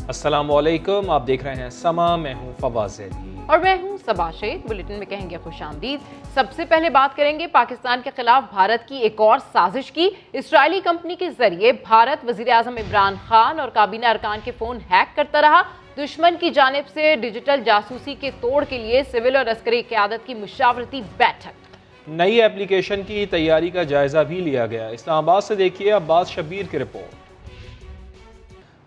السلام علیکم، آپ دیکھ رہے ہیں سما، میں ہوں فواز زیدی اور میں ہوں صبا شیخ۔ بلیٹن میں کہیں گے خوش آمدید۔ سب سے پہلے بات کریں گے پاکستان کے خلاف بھارت کی ایک اور سازش کی۔ اسرائیلی کمپنی کے ذریعے بھارت وزیر اعظم عمران خان اور کابینہ ارکان کے فون ہیک کرتا رہا۔ دشمن کی جانب سے ڈیجیٹل جاسوسی کے توڑ کے لیے سول اور عسکری قیادت کی مشاورتی بیٹھک۔ نئی ایپلیکیشن کی تیاری کا جائزہ بھی لیا گیا۔ اسلام آباد سے دیکھیے عباس شبیر کی رپورٹ۔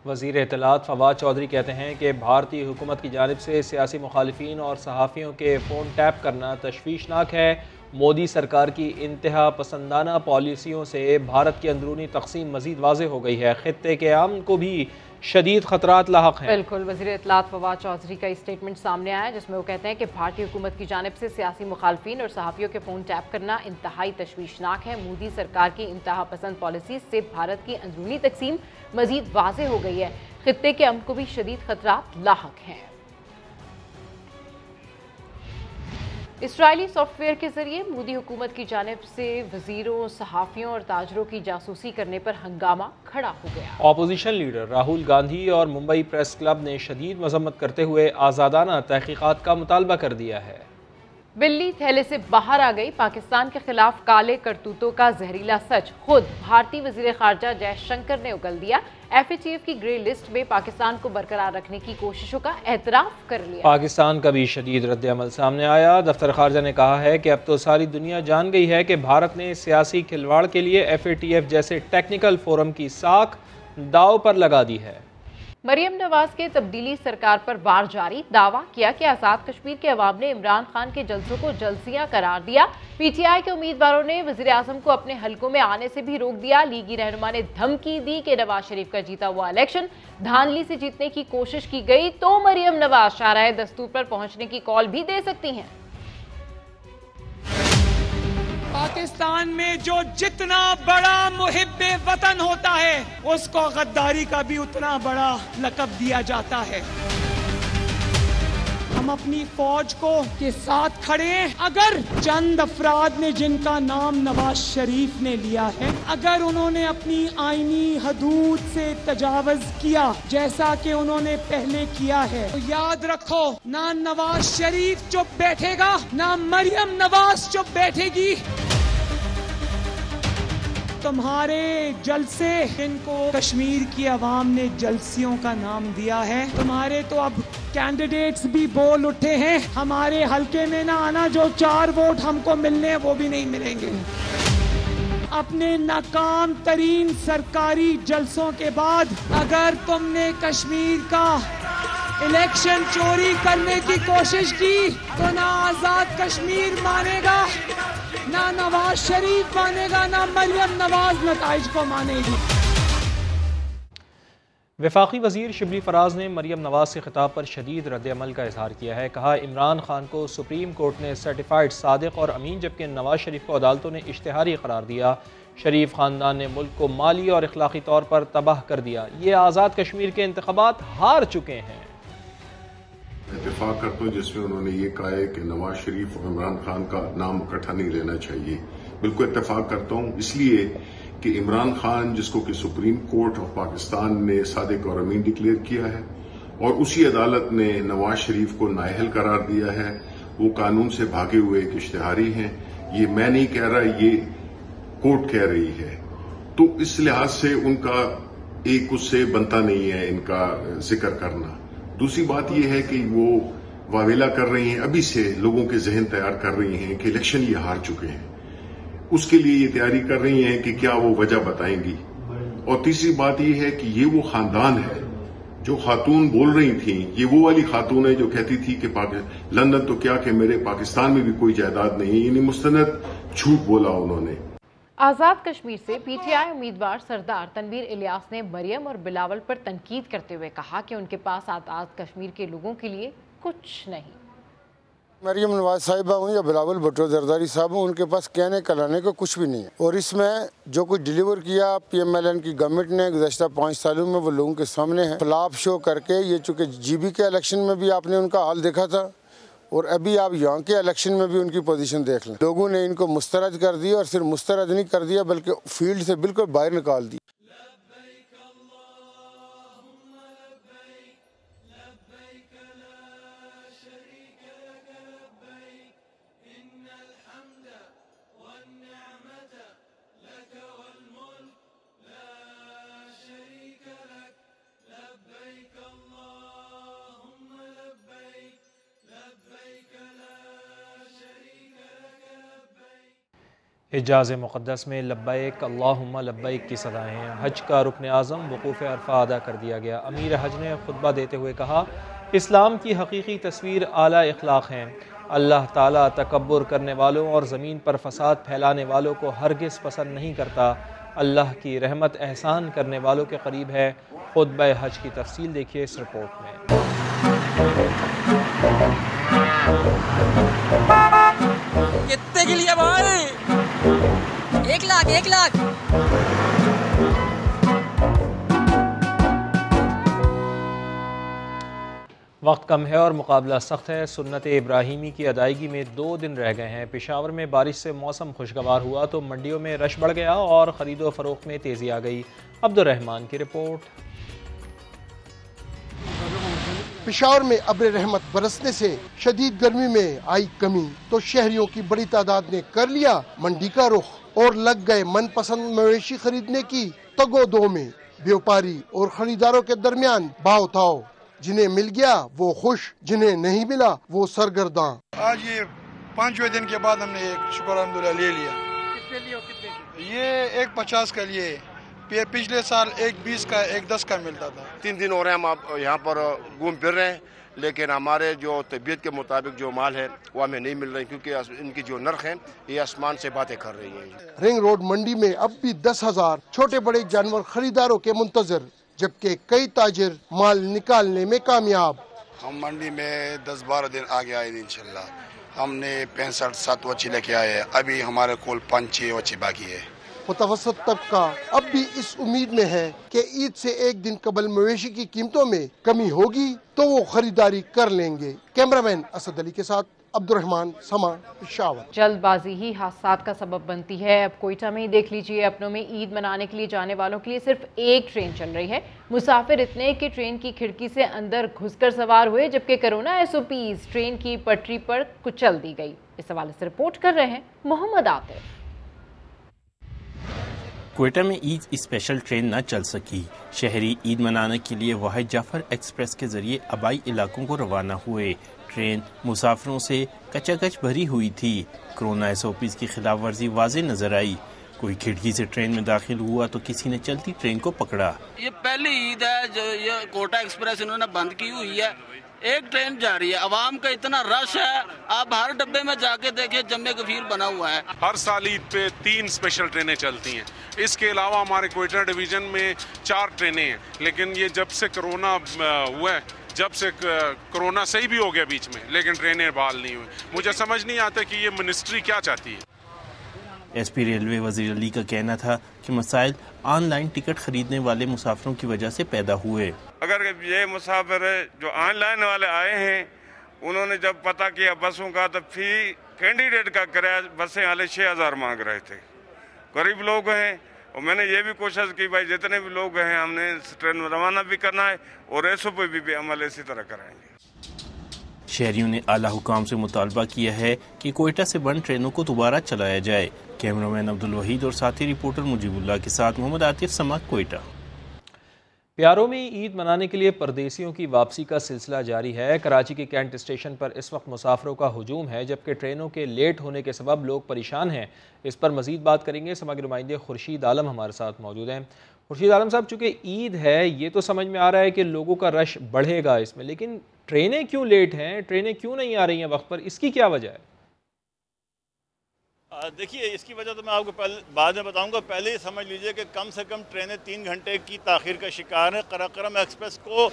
وزیر اطلاعات فواد چودھری کہتے ہیں کہ بھارتی حکومت کی جانب سے سیاسی مخالفین اور صحافیوں کے فون ٹیپ کرنا تشویشناک ہے۔ مودی سرکار کی انتہا پسندانہ پالیسیوں سے بھارت کی اندرونی تقسیم مزید واضح ہو گئی ہے۔ خطے کے امن کو بھی شدید خطرات لاحق ہیں۔ بالکل، وزیر اطلاعات فواد چودھری کا اسٹیٹمنٹ سامنے آیا جس میں وہ کہتے ہیں کہ بھارتی حکومت کی جانب سے سیاسی مخالفین اور صحافیوں کے فون ٹیپ کرنا انتہائی تشویشناک ہے۔ مودی سرکار کی انتہا پسند پالیسی سے بھارت کی اندرونی تقسیم مزید واضح ہو گئی ہے۔ خطے کے امن کو بھی شدید خطرات لاحق ہیں۔ اسرائیلی سافٹ ویئر کے ذریعے مودی حکومت کی جانب سے وزیروں، صحافیوں اور تاجروں کی جاسوسی کرنے پر ہنگامہ کھڑا ہو گیا۔ اپوزیشن لیڈر راہل گاندھی اور ممبئی پریس کلب نے شدید مذمت کرتے ہوئے آزادانہ تحقیقات کا مطالبہ کر دیا ہے۔ بلی تھیلے سے باہر آ گئی، پاکستان کے خلاف کالے کرتوتوں کا زہریلا سچ خود بھارتی وزیر خارجہ جے شنکر نے اگل دیا۔ FATF کی گرے لسٹ میں پاکستان کو برقرار رکھنے کی کوششوں کا اعتراف کر لیا۔ پاکستان کا بھی شدید رد عمل سامنے آیا۔ دفتر خارجہ نے کہا ہے کہ اب تو ساری دنیا جان گئی ہے کہ بھارت نے سیاسی کھلواڑ کے لیے FATF جیسے ٹیکنیکل فورم کی ساکھ داؤ پر لگا دی ہے۔ مریم نواز کے تبدیلی سرکار پر وار جاری، دعویٰ کیا کہ آزاد کشمیر کے عوام نے عمران خان کے جلسوں کو جلسیاں قرار دیا۔ PTI کے امیدواروں نے وزیر اعظم کو اپنے حلقوں میں آنے سے بھی روک دیا۔ لیگی رہنما نے دھمکی دی کہ نواز شریف کا جیتا ہوا الیکشن دھاندلی سے جیتنے کی کوشش کی گئی تو مریم نواز شاہراہ دستور پر پہنچنے کی کال بھی دے سکتی ہیں۔ پاکستان میں جو جتنا بڑا محب وطن ہوتا ہے اس کو غداری کا بھی اتنا بڑا لقب دیا جاتا ہے۔ ہم اپنی فوج کو کے ساتھ کھڑے ہیں۔ اگر چند افراد نے جن کا نام نواز شریف نے لیا ہے، اگر انہوں نے اپنی آئینی حدود سے تجاوز کیا جیسا کہ انہوں نے پہلے کیا ہے، تو یاد رکھو نہ نواز شریف چپ بیٹھے گا، نہ مریم نواز چپ بیٹھے گی۔ تمہارے جلسے جن کو کشمیر کی عوام نے جلسیوں کا نام دیا ہے، تمہارے تو اب کینڈیڈیٹس بھی بول اٹھے ہیں ہمارے حلقے میں نہ آنا، جو 4 ووٹ ہم کو ملنے ہیں وہ بھی نہیں ملیں گے۔ اپنے ناکام ترین سرکاری جلسوں کے بعد اگر تم نے کشمیر کا الیکشن چوری کرنے کی کوشش کی تو نہ آزاد کشمیر مانے گا، نہ نواز شریف مانے گا، نہ مریم نواز نتائج کو مانے گی۔ وفاقی وزیر شبلی فراز نے مریم نواز کے خطاب پر شدید رد عمل کا اظہار کیا ہے۔ کہا عمران خان کو سپریم کورٹ نے سرٹیفائیڈ صادق اور امین، جبکہ نواز شریف کو عدالتوں نے اشتہاری قرار دیا۔ شریف خاندان نے ملک کو مالی اور اخلاقی طور پر تباہ کر دیا۔ یہ آزاد کشمیر کے انتخابات ہار چکے ہیں۔ اتفاق کرتا ہوں جس میں انہوں نے یہ کہا ہے کہ نواز شریف اور عمران خان کا نام اکٹھا نہیں لینا چاہیے۔ بالکل اتفاق کرتا ہوں، اس لیے کہ عمران خان جس کو کہ سپریم کورٹ آف پاکستان نے صادق اور امین ڈکلیئر کیا ہے اور اسی عدالت نے نواز شریف کو نااہل قرار دیا ہے، وہ قانون سے بھاگے ہوئے ایک اشتہاری ہیں۔ یہ میں نہیں کہہ رہا، یہ کورٹ کہہ رہی ہے۔ تو اس لحاظ سے ان کا ایک اس سے بنتا نہیں ہے ان کا ذکر کرنا۔ دوسری بات یہ ہے کہ وہ واویلا کر رہی ہیں، ابھی سے لوگوں کے ذہن تیار کر رہی ہیں کہ الیکشن یہ ہار چکے ہیں، اس کے لیے یہ تیاری کر رہی ہیں کہ کیا وہ وجہ بتائیں گی۔ اور تیسری بات یہ ہے کہ یہ وہ خاندان ہے جو خاتون بول رہی تھیں، یہ وہ والی خاتون ہے جو کہتی تھی کہ لندن تو کیا کہ میرے پاکستان میں بھی کوئی جائیداد نہیں، یعنی مستند جھوٹ بولا انہوں نے۔ آزاد کشمیر سے PTI امیدوار سردار تنویر الیاس نے مریم اور بلاول پر تنقید کرتے ہوئے کہا کہ ان کے پاس آزاد کشمیر کے لوگوں کے لیے کچھ نہیں۔ مریم نواز صاحبہ ہوں یا بلاول بھٹو زرداری صاحب ہوں، ان کے پاس کہنے کلانے کو کچھ بھی نہیں ہے، اور اس میں جو کچھ ڈیلیور کیا PMLN کی گورنمنٹ نے گزشتہ 5 سالوں میں وہ لوگوں کے سامنے ہے۔ فلاپ شو کر کے یہ چونکہ GB کے الیکشن میں بھی آپ نے ان کا حال دیکھا تھا اور ابھی آپ یہاں کے الیکشن میں بھی ان کی پوزیشن دیکھ لیں، لوگوں نے ان کو مسترد کر دیا، اور صرف مسترد نہیں کر دیا بلکہ فیلڈ سے بالکل باہر نکال دی۔ حجاز مقدس میں لبیک اللہم لبیک کی صدائیں ہیں۔ حج کا رکن اعظم وقوف عرفہ ادا کر دیا گیا۔ امیر حج نے خطبہ دیتے ہوئے کہا، اسلام کی حقیقی تصویر اعلیٰ اخلاق ہیں۔ اللہ تعالیٰ تکبر کرنے والوں اور زمین پر فساد پھیلانے والوں کو ہرگز پسند نہیں کرتا۔ اللہ کی رحمت احسان کرنے والوں کے قریب ہے۔ خطبہ حج کی تفصیل دیکھیے اس رپورٹ میں۔ کتنے کے لیے بھائی؟ 1 لاکھ 1 لاکھ۔ وقت کم ہے اور مقابلہ سخت ہے۔ سنت ابراہیمی کی ادائیگی میں 2 دن رہ گئے ہیں۔ پشاور میں بارش سے موسم خوشگوار ہوا تو منڈیوں میں رش بڑھ گیا اور خرید و فروخت میں تیزی آ گئی۔ عبدالرحمان کی رپورٹ۔ پشاور میں ابر رحمت برسنے سے شدید گرمی میں آئی کمی تو شہریوں کی بڑی تعداد نے کر لیا منڈی کا رخ اور لگ گئے من پسند مویشی خریدنے کی تگو دو میں۔ بیوپاری اور خریداروں کے درمیان بھاؤ تاؤ، جنہیں مل گیا وہ خوش، جنہیں نہیں ملا وہ سرگرداں۔ آج یہ 5ویں دن کے بعد ہم نے ایک شکر الحمدللہ لے لیا۔ کتنے لیے اور کتنے کی؟ یہ 1.50 کا لیے، پچھلے سال 1.20 کا 1.10 کا ملتا تھا۔ 3 دن ہو رہے ہیں ہم یہاں پر گھوم پھر رہے ہیں، لیکن ہمارے جو طبیعت کے مطابق جو مال ہے وہ ہمیں نہیں مل رہی، کیونکہ ان کی جو نرخ ہیں یہ آسمان سے باتیں کر رہی ہیں۔ رنگ روڈ منڈی میں اب بھی 10,000 چھوٹے بڑے جانور خریداروں کے منتظر، جبکہ کئی تاجر مال نکالنے میں کامیاب۔ ہم منڈی میں 10-12 دن آگے آئے انشاءاللہ۔ ہم نے 65-7 وچی لے کے آئے ہیں، ابھی ہمارے کول 5-6 وچی باقی ہے۔ متوسط طبقہ اب بھی اس امید میں ہے کہ عید سے 1 دن قبل مویشی کی قیمتوں میں کمی ہوگی تو وہ خریداری کر لیں گے۔ کیمرامین اسد علی کے ساتھ عبدالرحمان، سما، پشاور۔ جلد بازی ہی حادثات کا سبب بنتی ہے۔ اب کوئٹہ میں ہی دیکھ لیجئے، اپنوں میں عید منانے کے لیے جانے والوں کے لیے صرف ایک ٹرین چل رہی ہے۔ مسافر اتنے کہ ٹرین کی کھڑکی سے اندر گھس کر سوار ہوئے، جبکہ کرونا SOPs ٹرین کی پٹری پر کچل دی گئی۔ اس حوالے سے رپورٹ کر رہے ہیں محمد عاطف۔ کوئٹہ میں عید اسپیشل ٹرین نہ چل سکی۔ شہری عید منانے کے لیے واحد جعفر ایکسپریس کے ذریعے آبائی علاقوں کو روانہ ہوئے۔ ٹرین مسافروں سے کچا کچ بھری ہوئی تھی۔ کرونا SOPs کی خلاف ورزی واضح نظر آئی۔ کوئی کھڑکی سے ٹرین میں داخل ہوا تو کسی نے چلتی ٹرین کو پکڑا۔ یہ پہلی عید ہے جو یہ کوئٹہ ایکسپریس انہوں نے بند کی ہوئی ہے۔ ایک ٹرین جا رہی ہے، عوام کا اتنا رش ہے، آپ ہر ڈبے میں جا کے دیکھیں جمع کثیر بنا ہوا ہے۔ ہر سال عید پہ 3 اسپیشل ٹرینیں چلتی ہیں۔ اس کے علاوہ ہمارے کوئٹہ ڈویژن میں 4 ٹرینیں ہیں، لیکن یہ جب سے کرونا ہوا ہے، جب سے کرونا صحیح بھی ہو گیا بیچ میں، لیکن ٹرینیں بحال نہیں ہوئی۔ مجھے سمجھ نہیں آتا کہ یہ منسٹری کیا چاہتی ہے۔ SP ریلوے وزیر علی کا کہنا تھا کہ مسائل آن لائن ٹکٹ خریدنے والے مسافروں کی وجہ سے پیدا ہوئے۔ اگر یہ مسافر جو آن لائن والے آئے ہیں، انہوں نے جب پتہ کیا بسوں کا تو فی کینڈیڈیٹ کا کرایہ بسیں والے 6,000 مانگ رہے تھے۔ غریب لوگ ہیں، اور میں نے یہ بھی کوشش کی بھائی جتنے بھی لوگ ہیں ہم نے ٹرین روانہ بھی کرنا ہے اور SOP بھی عمل اسی طرح کرائیں گے۔ شہریوں نے اعلیٰ حکام سے مطالبہ کیا ہے کہ کوئٹہ سے بند ٹرینوں کو دوبارہ چلایا جائے۔ کیمرامین عبدالوحید اور ساتھی رپورٹر مجیب اللہ کے ساتھ محمد عاطف، سماعت، کوئٹہ۔ پیاروں میں عید منانے کے لیے پردیسیوں کی واپسی کا سلسلہ جاری ہے۔ کراچی کے کینٹ اسٹیشن پر اس وقت مسافروں کا ہجوم ہے، جبکہ ٹرینوں کے لیٹ ہونے کے سبب لوگ پریشان ہیں۔ اس پر مزید بات کریں گے، سما کے نمائندے خورشید عالم ہمارے ساتھ موجود ہیں۔ خورشید عالم صاحب، چونکہ عید ہے، یہ تو سمجھ میں آ رہا ہے کہ لوگوں کا رش بڑھے گا اس میں، لیکن ٹرینیں کیوں لیٹ ہیں؟ ٹرینیں کیوں نہیں آ رہی ہیں وقت پر؟ اس کی کیا وجہ ہے؟ دیکھیے، اس کی وجہ تو میں آپ کو بعد میں بتاؤں گا۔ پہلے ہی سمجھ لیجئے کہ کم سے کم ٹرینیں 3 گھنٹے کی تاخیر کا شکار ہیں۔ قراقرم ایکسپریس کو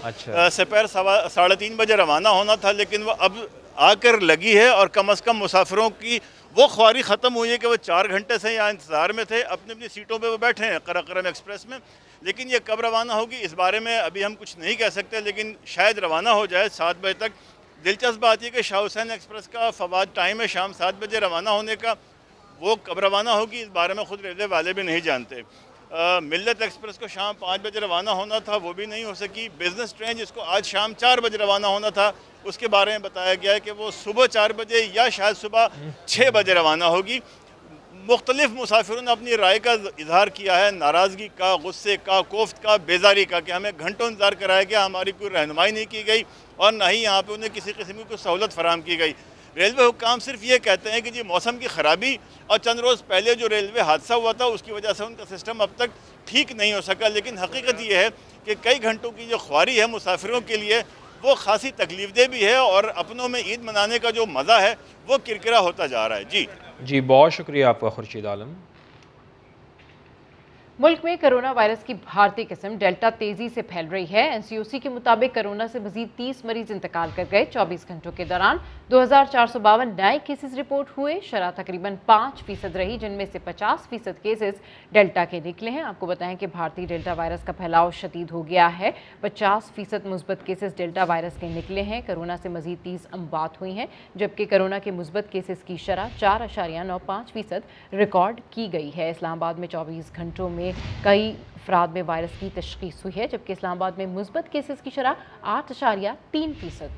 سپہر 3:30 بجے روانہ ہونا تھا، لیکن وہ اب آ کر لگی ہے اور کم از کم مسافروں کی وہ خواری ختم ہوئی ہے کہ وہ 4 گھنٹے سے یہاں انتظار میں تھے، اپنی اپنی سیٹوں پہ وہ بیٹھے ہیں قراقرم ایکسپریس میں۔ لیکن یہ کب روانہ ہوگی اس بارے میں ابھی ہم کچھ نہیں کہہ سکتے، لیکن شاید روانہ ہو جائے 7 بجے تک۔ دلچسپ بات یہ کہ شاہ حسین ایکسپریس کا فواد ٹائم ہے شام 7 بجے روانہ ہونے کا، وہ کب روانہ ہوگی اس بارے میں خود ریلوے والے بھی نہیں جانتے۔ ملت ایکسپریس کو شام 5 بجے روانہ ہونا تھا، وہ بھی نہیں ہو سکی۔ بزنس ٹرین جس کو آج شام 4 بجے روانہ ہونا تھا، اس کے بارے میں بتایا گیا ہے کہ وہ صبح 4 بجے یا شاید صبح 6 بجے روانہ ہوگی۔ مختلف مسافروں نے اپنی رائے کا اظہار کیا ہے، ناراضگی کا، غصے کا، کوفت کا، بیزاری کا، کہ ہمیں گھنٹوں انتظار کرایا گیا، ہماری کوئی رہنمائی نہیں کی گئی اور نہ ہی یہاں پہ انہیں کسی قسم کی کوئی سہولت فراہم کی گئی۔ ریلوے حکام صرف یہ کہتے ہیں کہ جی موسم کی خرابی اور چند روز پہلے جو ریلوے حادثہ ہوا تھا اس کی وجہ سے ان کا سسٹم اب تک ٹھیک نہیں ہو سکا، لیکن حقیقت یہ ہے کہ کئی گھنٹوں کی جو خواری ہے مسافروں کے لیے وہ خاصی تکلیف دہ بھی ہے، اور اپنوں میں عید منانے کا جو مزہ ہے وہ کرکرا ہوتا جا رہا ہے۔ جی بہت شکریہ آپ کا خورشید عالم۔ ملک میں کرونا وائرس کی بھارتی قسم ڈیلٹا تیزی سے پھیل رہی ہے۔ NCOC کے مطابق کرونا سے مزید 30 مریض انتقال کر گئے۔ 24 گھنٹوں کے دوران 2452 نئے کیسز رپورٹ ہوئے۔ شرح تقریباً 5% رہی، جن میں سے 50% کیسز ڈیلٹا کے نکلے ہیں۔ آپ کو بتائیں کہ بھارتی ڈیلٹا وائرس کا پھیلاؤ شدید ہو گیا ہے۔ 50% مثبت کیسز ڈیلٹا وائرس کے نکلے ہیں۔ کرونا سے مزید 30 اموات ہوئی ہیں، جبکہ کرونا کے مثبت کیسز کی شرح 4.95% ریکارڈ کی گئی ہے۔ اسلام آباد میں 24 گھنٹوں میں کئی افراد میں وائرس کی تشخیص ہوئی ہے، جبکہ اسلام آباد میں مثبت کیسز کی شرح 8.3%۔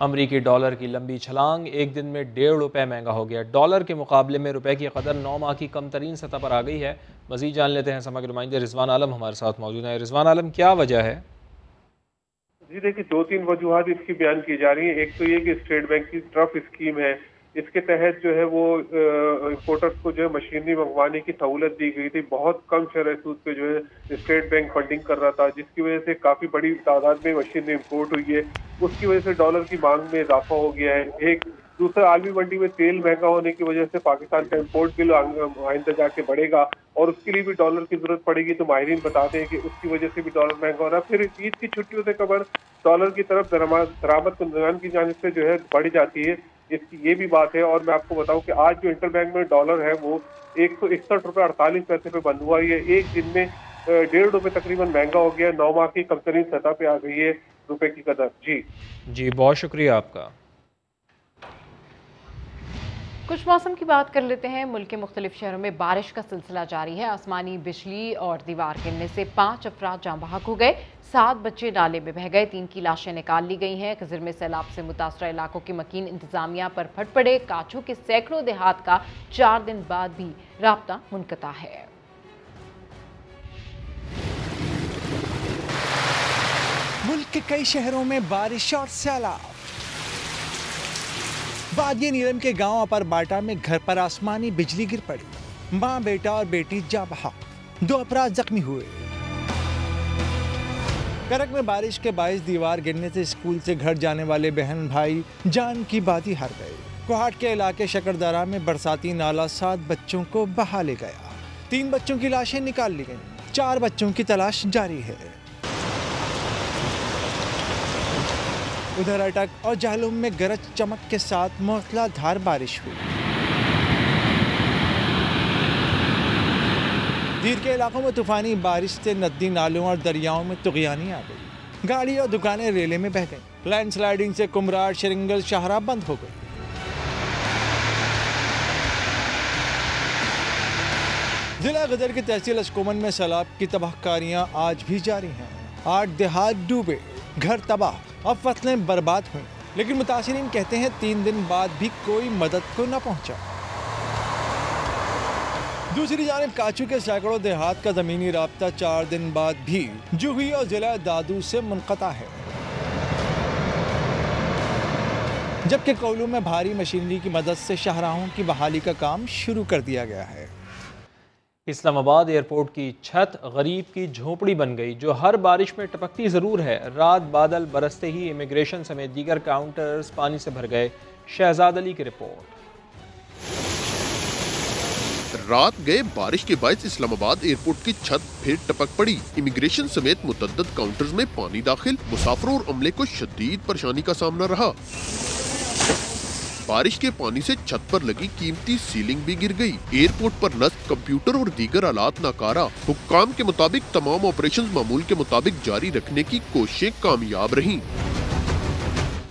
امریکی ڈالر کی لمبی چھلانگ، ایک دن میں ₹1.5 مہنگا ہو گیا۔ ڈالر کے مقابلے میں روپے کی قدر 9 ماہ کی کم ترین سطح پر آ گئی ہے۔ مزید جان لیتے ہیں سما کے نمائندے رضوان عالم ہمارے ساتھ موجود ہیں۔ رضوان عالم، کیا وجہ ہے؟ جی دیکھیے، 2-3 وجوہات اس کی بیان کی جا رہی ہیں۔ ایک تو یہ کہ اسٹیٹ بینک کی ٹرف اسکیم ہے، اس کے تحت جو ہے وہ امپورٹرز کو جو ہے مشینری منگوانے کی سہولت دی گئی تھی۔ بہت کم شرح سود پہ جو ہے اسٹیٹ بینک فنڈنگ کر رہا تھا، جس کی وجہ سے کافی بڑی تعداد میں مشینری امپورٹ ہوئی ہے۔ اس کی وجہ سے ڈالر کی مانگ میں اضافہ ہو گیا ہے۔ ایک دوسرا، عالمی منڈی میں تیل مہنگا ہونے کی وجہ سے پاکستان کا امپورٹ بل آئندہ جا کے بڑھے گا، اور اس کے لیے بھی ڈالر کی ضرورت پڑے گی۔ تو ماہرین بتاتے ہیں کہ اس کی وجہ سے بھی ڈالر مہنگا ہو رہا ہے۔ پھر عید کی چھٹیوں سے قبل ڈالر کی طرف درآمد کنندگان کی جانب سے جو ہے بڑھ جاتی ہے، اس کی یہ بھی بات ہے۔ اور میں آپ کو بتاؤں کہ آج جو انٹر بینک میں ڈالر ہے وہ 161.48 پہ بند ہوا ہے۔ ایک دن میں ₹1.5 تقریباً مہنگا ہو گیا۔ 9 ماہ کی کم ترین سطح پہ آ گئی ہے روپے کی قدر۔ جی بہت شکریہ آپ کا۔ کچھ موسم کی بات کر لیتے ہیں۔ ملک کے مختلف شہروں میں بارش کا سلسلہ جاری ہے۔ آسمانی بجلی اور دیوار گرنے سے 5 افراد جاں بحق ہو گئے، 7 بچے نالے میں بہہ گئے، 3 کی لاشیں نکال لی گئی ہیں۔ خضر میں سیلاب سے متاثرہ علاقوں کے مکین انتظامیہ پر پھٹ پڑے۔ کاچو کے سینکڑوں دیہات کا 4 دن بعد بھی رابطہ منقطع ہے۔ ملک کے کئی شہروں میں بارش اور سیلاب۔ وادی نیلم کے گاؤں اپر باٹا میں گھر پر آسمانی بجلی گر پڑی، ماں بیٹا اور بیٹی جاں بحق، 2 افراد زخمی ہوئے۔ کرک میں بارش کے باعث دیوار گرنے سے اسکول سے گھر جانے والے بہن بھائی جان کی بازی ہار گئے۔ کوہاٹ کے علاقے شکردارہ میں برساتی نالا 7 بچوں کو بہا لے گیا، 3 بچوں کی لاشیں نکال لی گئیں، 4 بچوں کی تلاش جاری ہے۔ ادھر اٹک اور جہلم میں گرج چمک کے ساتھ موسلا دھار بارش ہوئی۔ دیر کے علاقوں میں طوفانی بارش سے ندی نالوں اور دریاؤں میں طغیانی آ گئی، گاڑی اور دکانیں ریلے میں بہہ گئیں۔ لینڈ سلائیڈنگ سے کمراڑ شرنگل شاہراہ بند ہو گئی۔ ضلع غدر کی تحصیل اشکومن میں سیلاب کی تباہ کاریاں آج بھی جاری ہیں۔ 8 دیہات ڈوبے، گھر تباہ اور فصلیں برباد ہوئیں، لیکن متاثرین کہتے ہیں 3 دن بعد بھی کوئی مدد کو نہ پہنچا۔ دوسری جانب کاچو کے سینکڑوں دیہات کا زمینی رابطہ 4 دن بعد بھی جوہی اور ضلع دادو سے منقطع ہے، جبکہ کولو میں بھاری مشینری کی مدد سے شاہراہوں کی بحالی کا کام شروع کر دیا گیا ہے۔ اسلام آباد ایئرپورٹ کی چھت غریب کی جھونپڑی بن گئی، جو ہر بارش میں ٹپکتی ضرور ہے۔ رات بادل برستے ہی امیگریشن سمیت دیگر کاؤنٹرز پانی سے بھر گئے۔ شہزاد علی کی رپورٹ۔ رات گئے بارش کے باعث اسلام آباد ایئرپورٹ کی چھت پھر ٹپک پڑی۔ امیگریشن سمیت متعدد کاؤنٹرز میں پانی داخل، مسافروں اور عملے کو شدید پریشانی کا سامنا رہا۔ بارش کے پانی سے چھت پر لگی قیمتی سیلنگ بھی گر گئی۔ ایئرپورٹ پر نصب کمپیوٹر اور دیگر آلات ناکارہ۔ حکام کے مطابق تمام آپریشنز معمول کے مطابق جاری رکھنے کی کوششیں کامیاب رہیں۔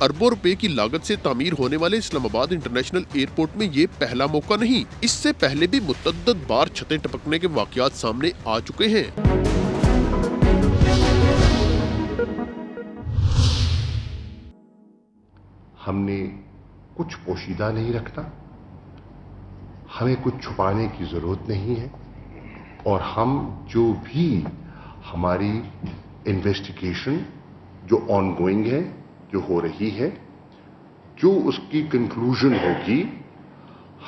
اربوں روپے کی لاگت سے تعمیر ہونے والے اسلام آباد انٹرنیشنل ایئرپورٹ میں یہ پہلا موقع نہیں، اس سے پہلے بھی متعدد بار چھتیں ٹپکنے کے واقعات سامنے آ چکے ہیں۔ ہم نے کچھ پوشیدہ نہیں رکھتا، ہمیں کچھ چھپانے کی ضرورت نہیں ہے، اور ہم جو بھی ہماری انویسٹیگیشن جو آن گوئنگ ہے جو ہو رہی ہے، جو اس کی کنکلوژن ہوگی،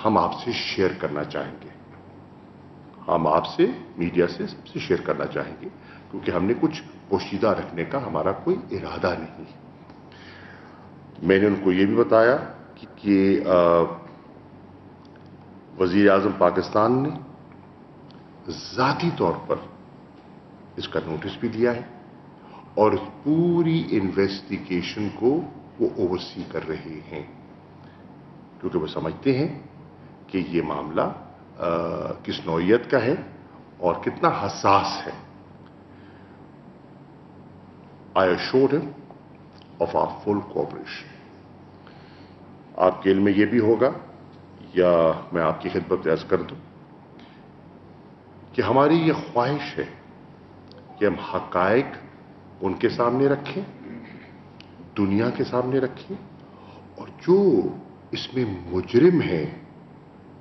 ہم آپ سے شیئر کرنا چاہیں گے. ہم آپ سے میڈیا سے سب سے شیئر کرنا چاہیں گے، کیونکہ ہم نے کچھ پوشیدہ رکھنے کا ہمارا کوئی ارادہ نہیں. میں نے ان کو یہ بھی بتایا کہ وزیر اعظم پاکستان نے ذاتی طور پر اس کا نوٹس بھی دیا ہے اور اس پوری انویسٹیگیشن کو وہ اوورسی کر رہے ہیں، کیونکہ وہ سمجھتے ہیں کہ یہ معاملہ کس نوعیت کا ہے اور کتنا حساس ہے. I assured him of our full cooperation. آپ کے علم میں یہ بھی ہوگا یا میں آپ کی خدمت عرض کر دوں کہ ہماری یہ خواہش ہے کہ ہم حقائق ان کے سامنے رکھیں، دنیا کے سامنے رکھیں، اور جو اس میں مجرم ہیں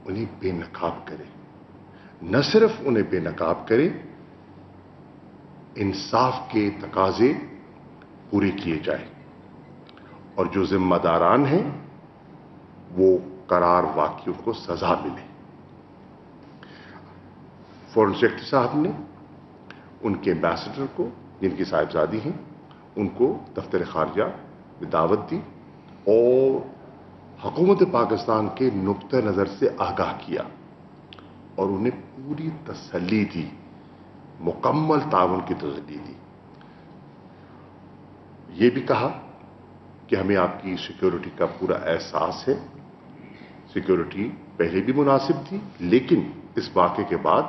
انہیں بے نقاب کریں. نہ صرف انہیں بے نقاب کریں، انصاف کے تقاضے پورے کیے جائیں، اور جو ذمہ داران ہیں وہ قرار واقعوں کو سزا ملے. فورن سیکرٹری صاحب نے ان کے ایمبیسڈر کو، جن کی صاحبزادی ہیں، ان کو دفتر خارجہ میں دعوت دی اور حکومت پاکستان کے نقطہ نظر سے آگاہ کیا اور انہیں پوری تسلی دی، مکمل تعاون کی تسلی دی. یہ بھی کہا کہ ہمیں آپ کی سیکیورٹی کا پورا احساس ہے. سیکیورٹی پہلے بھی مناسب تھی، لیکن اس واقعے کے بعد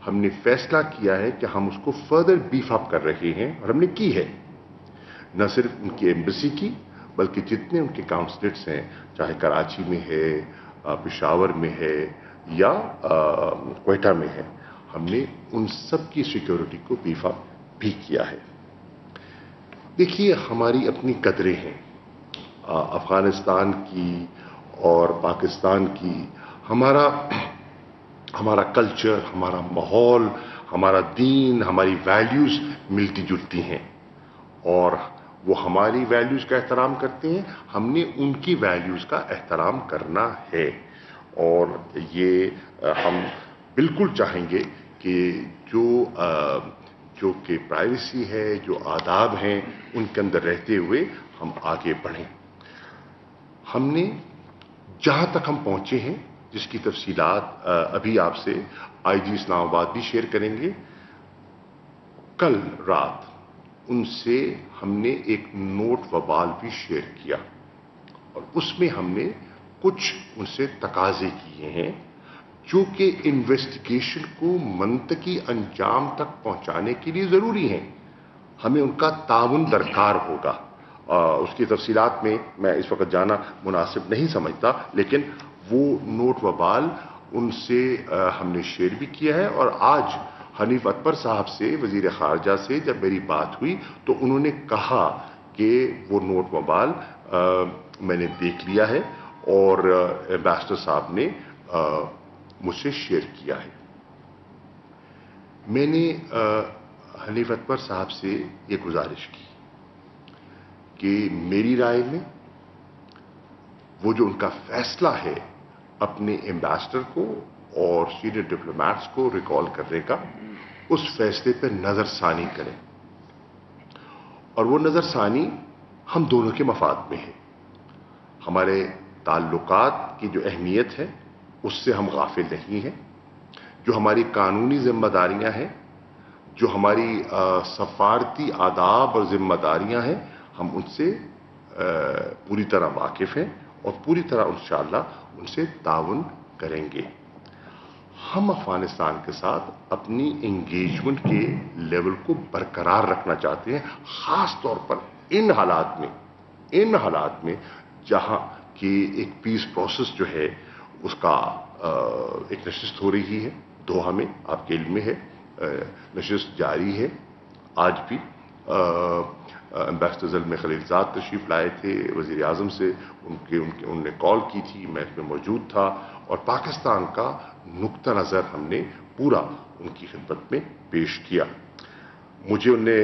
ہم نے فیصلہ کیا ہے کہ ہم اس کو فردر بیف اپ کر رہے ہیں، اور ہم نے کی ہے. نہ صرف ان کی ایمبیسی کی، بلکہ جتنے ان کے کاؤنسلیٹس ہیں، چاہے کراچی میں ہے، پشاور میں ہے یا کوئٹہ میں ہے، ہم نے ان سب کی سیکیورٹی کو بیف اپ بھی کیا ہے. دیکھیے، ہماری اپنی قدریں ہیں، افغانستان کی اور پاکستان کی. ہمارا کلچر، ہمارا ماحول، ہمارا دین، ہماری ویلیوز ملتی جلتی ہیں، اور وہ ہماری ویلیوز کا احترام کرتے ہیں، ہم نے ان کی ویلیوز کا احترام کرنا ہے. اور یہ ہم بالکل چاہیں گے کہ جو کہ پرائیویسی ہے، جو آداب ہیں، ان کے اندر رہتے ہوئے ہم آگے بڑھیں. ہم نے جہاں تک ہم پہنچے ہیں، جس کی تفصیلات ابھی آپ سے آئی جی اسلام آباد بھی شیئر کریں گے، کل رات ان سے ہم نے ایک نوٹ وبال بھی شیئر کیا، اور اس میں ہم نے کچھ ان سے تقاضے کیے ہیں جو کہ انویسٹیگیشن کو منطقی انجام تک پہنچانے کے لیے ضروری ہیں. ہمیں ان کا تعاون درکار ہوگا. اس کی تفصیلات میں اس وقت جانا مناسب نہیں سمجھتا، لیکن وہ نوٹ وبال ان سے ہم نے شیئر بھی کیا ہے. اور آج حنیف اتمر صاحب سے، وزیر خارجہ سے جب میری بات ہوئی تو انہوں نے کہا کہ وہ نوٹ وبال میں نے دیکھ لیا ہے اور ایمبیسڈر صاحب نے مجھ سے شیئر کیا ہے. میں نے حنیف اتمر صاحب سے یہ گزارش کی کہ میری رائے میں وہ جو ان کا فیصلہ ہے اپنے ایمبیسڈر کو اور سینئر ڈپلومیٹس کو ریکال کرنے کا، اس فیصلے پہ نظر ثانی کریں. اور وہ نظر ثانی ہم دونوں کے مفاد میں ہے. ہمارے تعلقات کی جو اہمیت ہے اس سے ہم غافل نہیں ہیں. جو ہماری قانونی ذمہ داریاں ہیں، جو ہماری سفارتی آداب اور ذمہ داریاں ہیں، ہم ان سے پوری طرح واقف ہیں اور پوری طرح انشاءاللہ ان سے تعاون کریں گے. ہم افغانستان کے ساتھ اپنی انگیجمنٹ کے لیول کو برقرار رکھنا چاہتے ہیں، خاص طور پر ان حالات میں جہاں کہ ایک پیس پروسیس جو ہے اس کا ایک نشست ہو رہی ہے. دوحہ میں، آپ کے علم میں ہے، نشست جاری ہے. آج بھی ایمبیسڈر زلمے خلیلزاد تشریف لائے تھے وزیر اعظم سے، انہوں نے کال کی تھی، میں اس میں موجود تھا، اور پاکستان کا نقطہ نظر ہم نے پورا ان کی خدمت میں پیش کیا. مجھے انہیں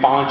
5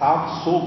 700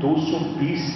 220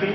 3,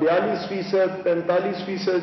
42%, 45%,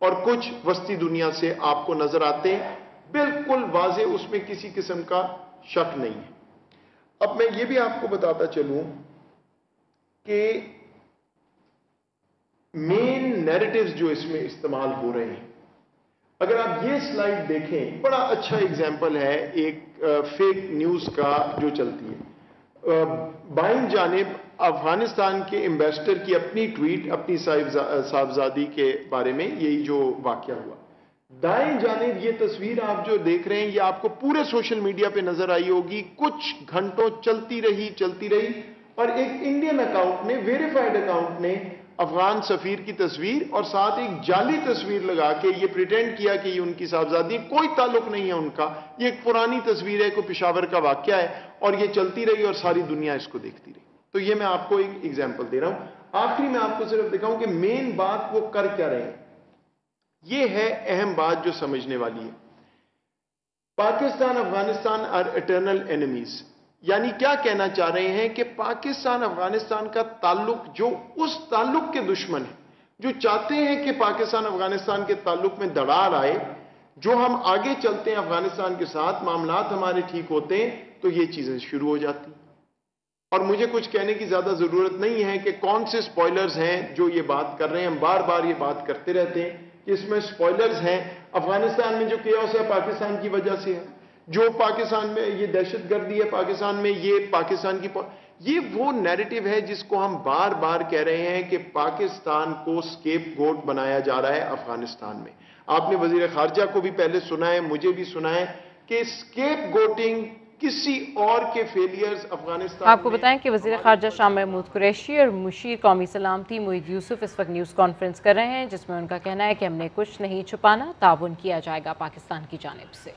اور کچھ وسطی دنیا سے آپ کو نظر آتے ہیں، بالکل واضح، اس میں کسی قسم کا شک نہیں ہے۔ اب میں یہ بھی آپ کو بتاتا چلوں کہ مین نیریٹیوز جو اس میں استعمال ہو رہے ہیں، اگر آپ یہ سلائیڈ دیکھیں، بڑا اچھا اگزامپل ہے ایک فیک نیوز کا جو چلتی ہے۔ بائیں جانب افغانستان کے ایمبیسڈر کی اپنی ٹویٹ اپنی صاحبزادی کے بارے میں، یہی جو واقعہ ہوا۔ دائیں جانب یہ تصویر آپ جو دیکھ رہے ہیں، یہ آپ کو پورے سوشل میڈیا پہ نظر آئی ہوگی، کچھ گھنٹوں چلتی رہی اور ایک انڈین اکاؤنٹ نے، ویریفائڈ اکاؤنٹ نے افغان سفیر کی تصویر اور ساتھ ایک جعلی تصویر لگا کے یہ پریٹینڈ کیا کہ یہ ان کی صاحبزادی، کوئی تعلق نہیں ہے ان کا، یہ ایک پرانی تصویر ہے، کوئی پشاور کا واقعہ ہے، اور یہ چلتی رہی اور ساری دنیا اس کو دیکھتی رہی۔ تو یہ میں آپ کو ایک ایگزامپل دے رہا ہوں۔ آخری میں آپ کو صرف دکھاؤں کہ مین بات وہ کر کیا رہے ہیں۔ یہ ہے اہم بات جو سمجھنے والی ہے۔ Pakistan Afghanistan are eternal enemies, یعنی کیا کہنا چاہ رہے ہیں کہ پاکستان افغانستان کا تعلق جو اس تعلق کے دشمن ہیں، جو چاہتے ہیں کہ پاکستان افغانستان کے تعلق میں دراڑ آئے، جو ہم آگے چلتے ہیں افغانستان کے ساتھ، معاملات ہمارے ٹھیک ہوتے ہیں تو یہ چیزیں شروع ہو جاتی ہیں۔ اور مجھے کچھ کہنے کی زیادہ ضرورت نہیں ہے کہ کون سے سپوائلرز ہیں جو یہ بات کر رہے ہیں، ہم بار بار یہ بات کرتے رہتے ہیں کہ اس میں سپوائلرز ہیں۔ افغانستان میں جو کیوس ہے پاکستان کی وجہ سے ہے، جو پاکستان میں یہ دہشت گردی ہے پاکستان میں، یہ پاکستان کی یہ وہ نیریٹو ہے جس کو ہم بار بار کہہ رہے ہیں کہ پاکستان کو سکیپ گوٹ بنایا جا رہا ہے افغانستان میں۔ آپ نے وزیر خارجہ کو بھی پہلے سنا ہے، مجھے بھی سنا ہے کہ سکیپ گوٹنگ کسی اور کے فیلیئرز افغانستان۔ آپ کو بتائیں کہ وزیر خارجہ شاہ محمود قریشی اور مشیر قومی سلامتی معید یوسف اس وقت نیوز کانفرنس کر رہے ہیں، جس میں ان کا کہنا ہے کہ ہم نے کچھ نہیں چھپانا، تعاون کیا جائے گا پاکستان کی جانب سے۔